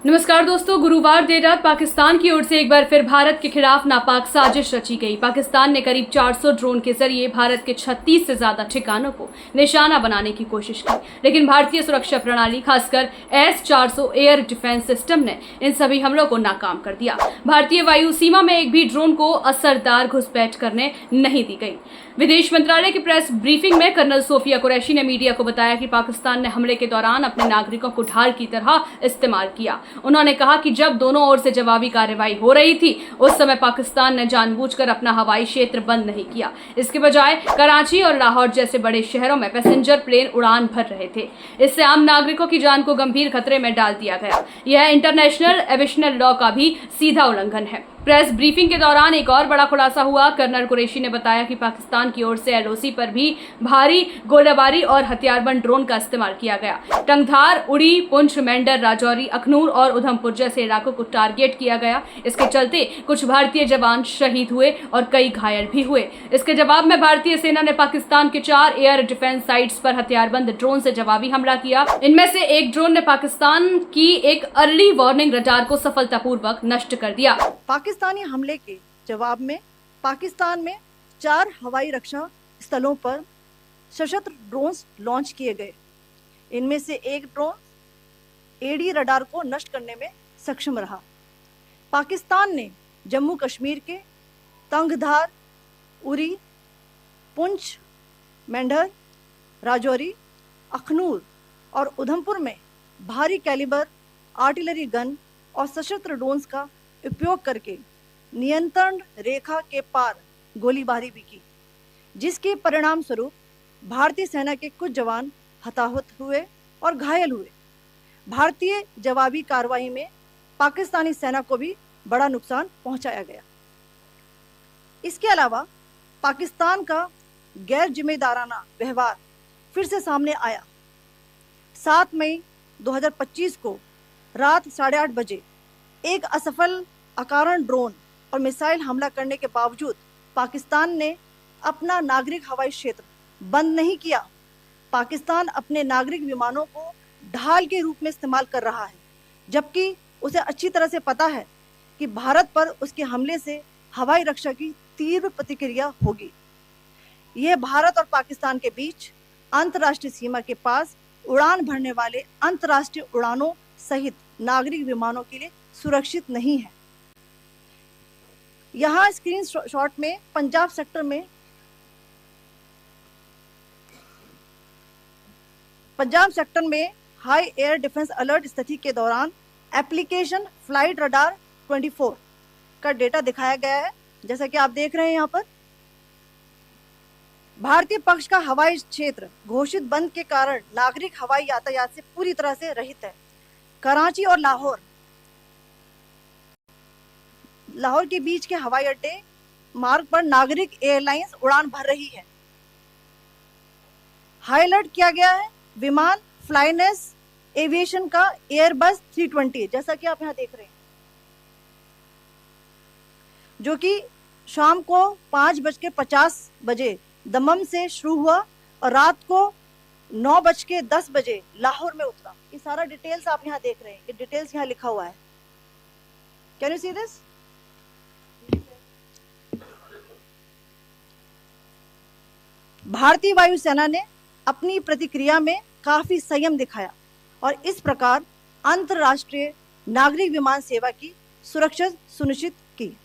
नमस्कार दोस्तों, गुरुवार देर रात पाकिस्तान की ओर से एक बार फिर भारत के खिलाफ नापाक साजिश रची गई। पाकिस्तान ने करीब 400 ड्रोन के जरिए भारत के 36 से ज्यादा ठिकानों को निशाना बनाने की कोशिश की, लेकिन भारतीय सुरक्षा प्रणाली खासकर S-400 एयर डिफेंस सिस्टम ने इन सभी हमलों को नाकाम कर दिया। भारतीय वायु सीमा में एक भी ड्रोन को असरदार घुसपैठ करने नहीं दी गई। विदेश मंत्रालय की प्रेस ब्रीफिंग में कर्नल सोफिया कुरैशी ने मीडिया को बताया कि पाकिस्तान ने हमले के दौरान अपने नागरिकों को ढाल की तरह इस्तेमाल किया। उन्होंने कहा कि जब दोनों ओर से जवाबी कार्रवाई हो रही थी, उस समय पाकिस्तान ने जानबूझकर अपना हवाई क्षेत्र बंद नहीं किया। इसके बजाय कराची और लाहौर जैसे बड़े शहरों में पैसेंजर प्लेन उड़ान भर रहे थे। इससे आम नागरिकों की जान को गंभीर खतरे में डाल दिया गया। यह इंटरनेशनल एविएशन लॉ का भी सीधा उल्लंघन है। प्रेस ब्रीफिंग के दौरान एक और बड़ा खुलासा हुआ। कर्नल कुरैशी ने बताया कि पाकिस्तान की ओर से LOC पर भी भारी गोलाबारी और हथियारबंद ड्रोन का इस्तेमाल किया गया। टंगधार, उड़ी, पुंछ, मेंढर, राजौरी, अखनूर और उधमपुर जैसे इलाकों को टारगेट किया गया। इसके चलते कुछ भारतीय जवान शहीद हुए और कई घायल भी हुए। इसके जवाब में भारतीय सेना ने पाकिस्तान के 4 एयर डिफेंस साइट्स पर हथियारबंद ड्रोन से जवाबी हमला किया। इनमें से एक ड्रोन ने पाकिस्तान की एक अर्ली वार्निंग रडार को सफलतापूर्वक नष्ट कर दिया। पाकिस्तानी हमले के जवाब में पाकिस्तान में 4 हवाई रक्षा स्थलों पर सशस्त्र ड्रोन्स लॉन्च किए गए। इनमें से एक ड्रोन एडी रडार को नष्ट करने में सक्षम रहा। पाकिस्तान ने जम्मू कश्मीर के तंगधार, उरी, पुंछ, मेंढर, राजौरी, अखनूर और उधमपुर में भारी कैलिबर आर्टिलरी गन और सशस्त्र ड्रोन्स का उपयोग करके नियंत्रण रेखा के पार गोलीबारी भी की, जिसके परिणाम स्वरूप भारतीय सेना के कुछ जवान हताहत हुए और घायल हुए। भारतीय जवाबी कार्रवाई में पाकिस्तानी सेना को भी बड़ा नुकसान पहुंचाया गया। इसके अलावा पाकिस्तान का गैर जिम्मेदाराना व्यवहार फिर से सामने आया। 7 मई 2025 को रात 8:30 बजे एक असफल अकारण ड्रोन और मिसाइल हमला करने के बावजूद पाकिस्तान ने अपना नागरिक हवाई क्षेत्र बंद नहीं किया। पाकिस्तान अपने नागरिक विमानों को ढाल के रूप में इस्तेमाल कर रहा है, जबकि उसे अच्छी तरह से पता है कि भारत पर उसके हमले से हवाई रक्षा की तीव्र प्रतिक्रिया होगी। यह भारत और पाकिस्तान के बीच अंतर्राष्ट्रीय सीमा के पास उड़ान भरने वाले अंतर्राष्ट्रीय उड़ानों सहित नागरिक विमानों के लिए सुरक्षित नहीं है। यहाँ स्क्रीन शॉट में पंजाब सेक्टर में हाई एयर डिफेंस अलर्ट स्थिति के दौरान एप्लीकेशन फ्लाइट रडार 24 का डेटा दिखाया गया है। जैसा कि आप देख रहे हैं, यहाँ पर भारतीय पक्ष का हवाई क्षेत्र घोषित बंद के कारण नागरिक हवाई यातायात से पूरी तरह से रहित है। कराची और लाहौर के बीच के हवाई अड्डे मार्ग पर नागरिक एयरलाइंस उड़ान भर रही है। हाई अलर्ट किया गया है विमान फ्लाइनेस एविएशन का एयरबस 320, जैसा कि आप यहाँ देख रहे हैं, जो कि शाम को 5:50 बजे दमम से शुरू हुआ और रात को 9:10 बजे लाहौर में उतरा। ये सारा डिटेल्स आप यहाँ देख रहे हैं। ये डिटेल्स यहाँ लिखा हुआ है। Can you see this? भारतीय वायुसेना ने अपनी प्रतिक्रिया में काफी संयम दिखाया और इस प्रकार अंतर्राष्ट्रीय नागरिक विमान सेवा की सुरक्षा सुनिश्चित की।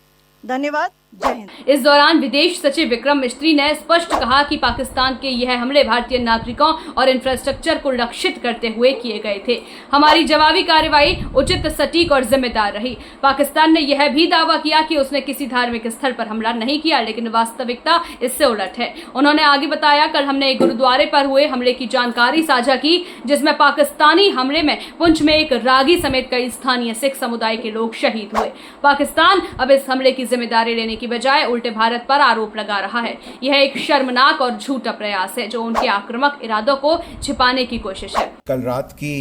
धन्यवाद। जय हिंद। इस दौरान विदेश सचिव विक्रम मिस्त्री ने स्पष्ट कहा कि पाकिस्तान के यह हमले भारतीय नागरिकों और इंफ्रास्ट्रक्चर को लक्षित करते हुए किए गए थे। हमारी जवाबी कार्रवाई उचित, सटीक और जिम्मेदार रही। पाकिस्तान ने यह भी दावा किया कि उसने किसी धार्मिक स्थल पर हमला नहीं किया, लेकिन वास्तविकता इससे उलट है। उन्होंने आगे बताया, कल हमने एक गुरुद्वारे पर हुए हमले की जानकारी साझा की, जिसमें पाकिस्तानी हमले में पुंछ में एक रागी समेत कई स्थानीय सिख समुदाय के लोग शहीद हुए। पाकिस्तान अब इस हमले की जिम्मेदारी लेने की बजाय उल्टे भारत पर आरोप लगा रहा है। यह एक शर्मनाक और झूठा प्रयास है जो उनके आक्रामक इरादों को छिपाने की कोशिश है। कल रात की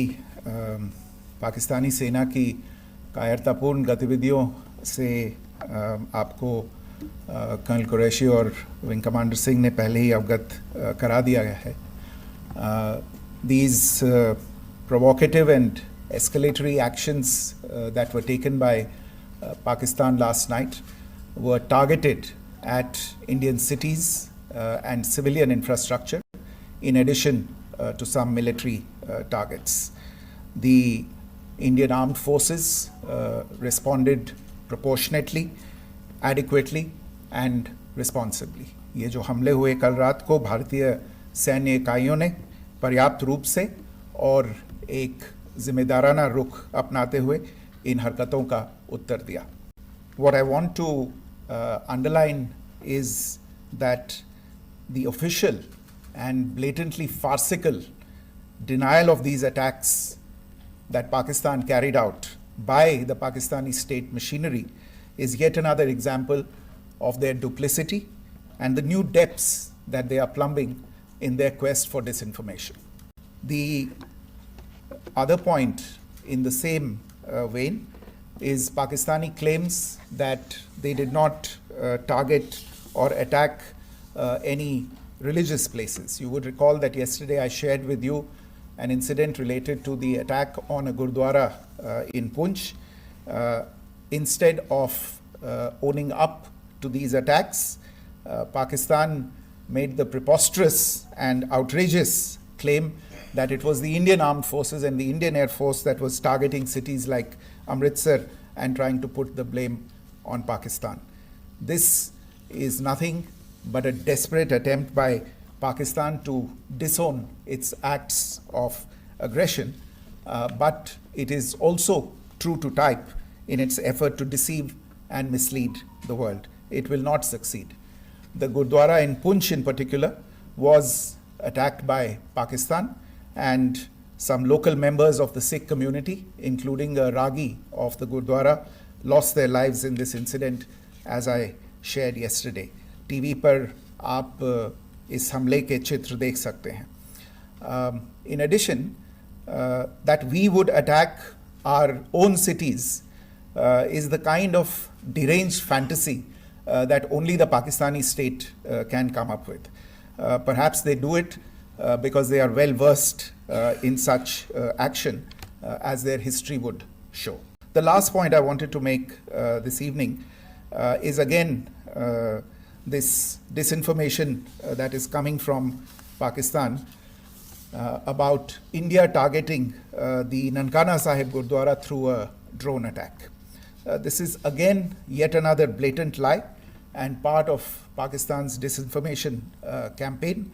पाकिस्तानी सेना की कायरतापूर्ण गतिविधियों से आपको कर्नल कुरैशी और विंग कमांडर सिंह ने पहले ही अवगत करा दिया गया है। These provocative and escalatory actions that were taken by Pakistan last night were targeted at Indian cities and civilian infrastructure, in addition to some military targets. The Indian armed forces responded proportionately, adequately and responsibly. ये जो हमले हुए कल रात को भारतीय सैन्य इकाइयों ने पर्याप्त रूप से और एक जिम्मेदाराना रुख अपनाते हुए इन हरकतों का उत्तर दिया. What I want to underline is that the official and blatantly farcical denial of these attacks that Pakistan carried out by the Pakistani state machinery is yet another example of their duplicity and the new depths that they are plumbing in their quest for disinformation. The other point in the same vein is Pakistani claims that they did not target or attack any religious places. You would recall that yesterday I shared with you an incident related to the attack on a Gurdwara in Poonch. Instead of owning up to these attacks, Pakistan made the preposterous and outrageous claim that it was the Indian armed forces and the Indian Air Force that was targeting cities like Amritsar and trying to put the blame on Pakistan. This is nothing but a desperate attempt by Pakistan to disown its acts of aggression, but it is also true to type in its effort to deceive and mislead the world. It will not succeed. The Gurdwara in Poonch in particular was attacked by Pakistan, and some local members of the Sikh community, including a Ragi of the Gurdwara, lost their lives in this incident, as I shared yesterday. TV पर आप इस हमले के चित्र देख सकते हैं. In addition, that we would attack our own cities is the kind of deranged fantasy that only the Pakistani state can come up with. Perhaps they do it because they are well versed in such action, as their history would show. The last point I wanted to make this evening is again this disinformation that is coming from Pakistan about India targeting the Nankana Sahib Gurdwara through a drone attack. This is again yet another blatant lie and part of Pakistan's disinformation campaign.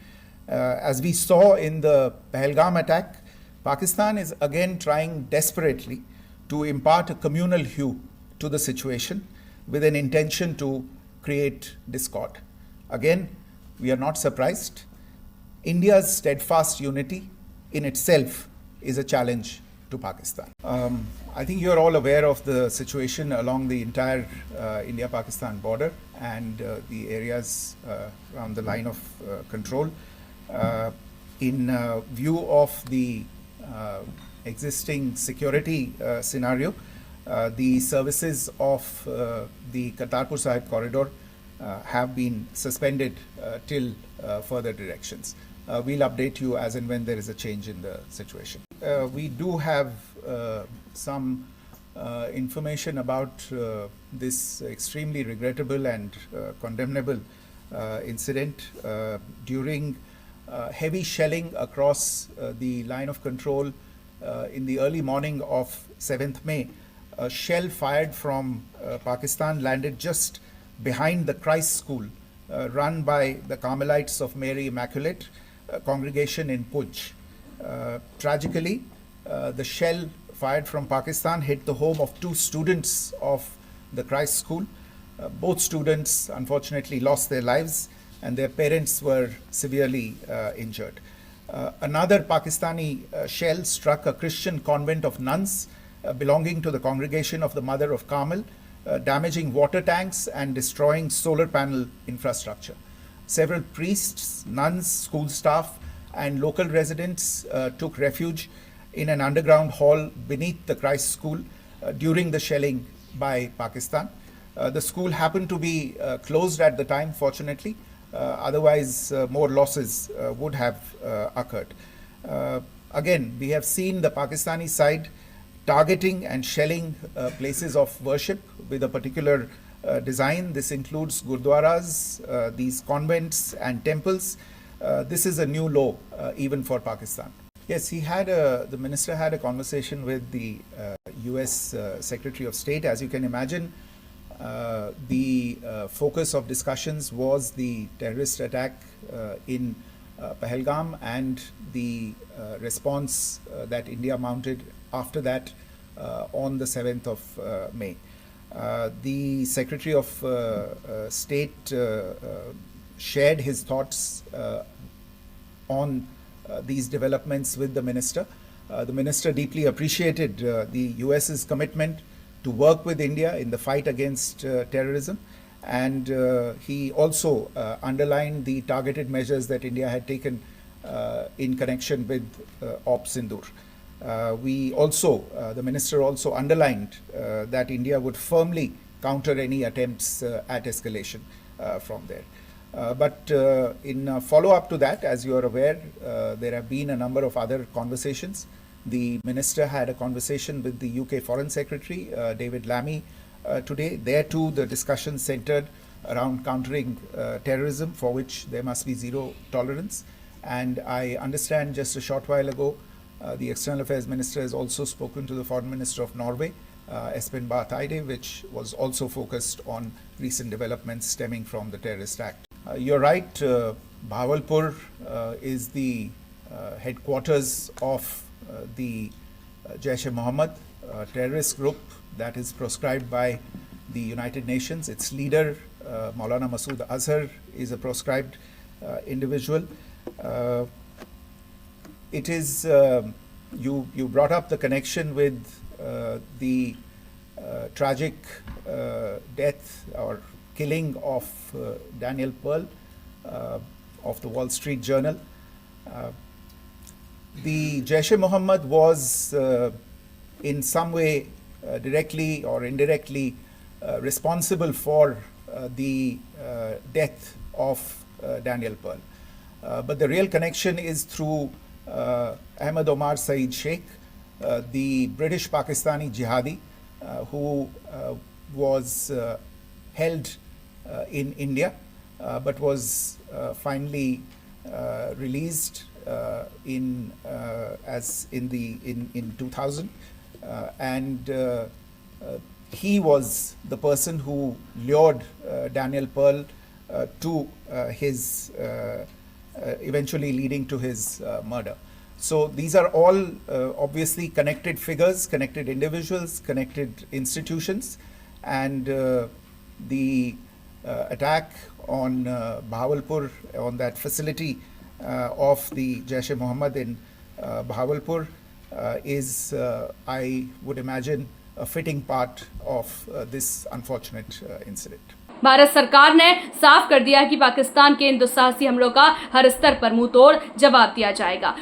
As we saw in the Pahalgam attack, Pakistan is again trying desperately to impart a communal hue to the situation with an intention to create discord. Again, we are not surprised. India's steadfast unity in itself is a challenge to Pakistan. I think you're all aware of the situation along the entire India-Pakistan border and the areas around the line of control. In view of the existing security scenario, the services of the Kartarpur Sahib corridor have been suspended till further directions. We'll update you as and when there is a change in the situation. We do have some information about this extremely regrettable and condemnable incident. During heavy shelling across the line of control in the early morning of 7th May, a shell fired from Pakistan landed just behind the Christ School run by the Carmelites of Mary Immaculate congregation in Poonch. Tragically, the shell fired from Pakistan hit the home of 2 students of the Christ School. Both students unfortunately lost their lives and their parents were severely injured. Another Pakistani shell struck a Christian convent of nuns belonging to the congregation of the Mother of Carmel, damaging water tanks and destroying solar panel infrastructure. Several priests, nuns, school staff and local residents took refuge in an underground hall beneath the Christ School during the shelling by Pakistan. The school happened to be closed at the time, fortunately. Otherwise, more losses would have occurred. Again, we have seen the Pakistani side targeting and shelling places of worship with a particular design. This includes Gurdwaras, these convents and temples. This is a new law even for Pakistan. Yes, the minister had a conversation with the US Secretary of State. As you can imagine, the focus of discussions was the terrorist attack in Pahalgam and the response that India mounted after that on the 7th of May. The Secretary of State shared his thoughts on these developments with the minister. The minister deeply appreciated the US's commitment to work with India in the fight against terrorism, and he also underlined the targeted measures that India had taken in connection with Op Sindoor. The minister also underlined that India would firmly counter any attempts at escalation from there. But in follow-up to that, as you are aware, there have been a number of other conversations. The minister had a conversation with the UK Foreign Secretary, David Lammy, today. There too, the discussion centered around countering terrorism, for which there must be zero tolerance. And I understand just a short while ago, the External Affairs Minister has also spoken to the Foreign Minister of Norway, Espen Barth Eide, which was also focused on recent developments stemming from the terrorist act. You're right, Bahawalpur is the headquarters of the Jaish-e-Mohammed terrorist group that is proscribed by the United Nations. Its leader, Maulana Masood Azhar, is a proscribed individual. It is, you brought up the connection with the tragic death or killing of Daniel Pearl of the Wall Street Journal. The Jaish-e-Mohammed was in some way directly or indirectly responsible for the death of Daniel Pearl. But the real connection is through Ahmed Omar Saeed Sheikh, the British Pakistani jihadi who was held in India but was finally released in 2000, and he was the person who lured Daniel Pearl to his eventually leading to his murder. So these are all obviously connected figures, connected individuals, connected institutions, and the attack on Bahawalpur, on that facility of the Jaish-e-Mohammed in Bahawalpur is, I would imagine, a fitting part of this unfortunate incident. Bharat सरकार ने साफ कर दिया कि पाकिस्तान के इन दुस्साहसी हमलों का हर स्तर पर मुंह तोड़ जवाब दिया जाएगा।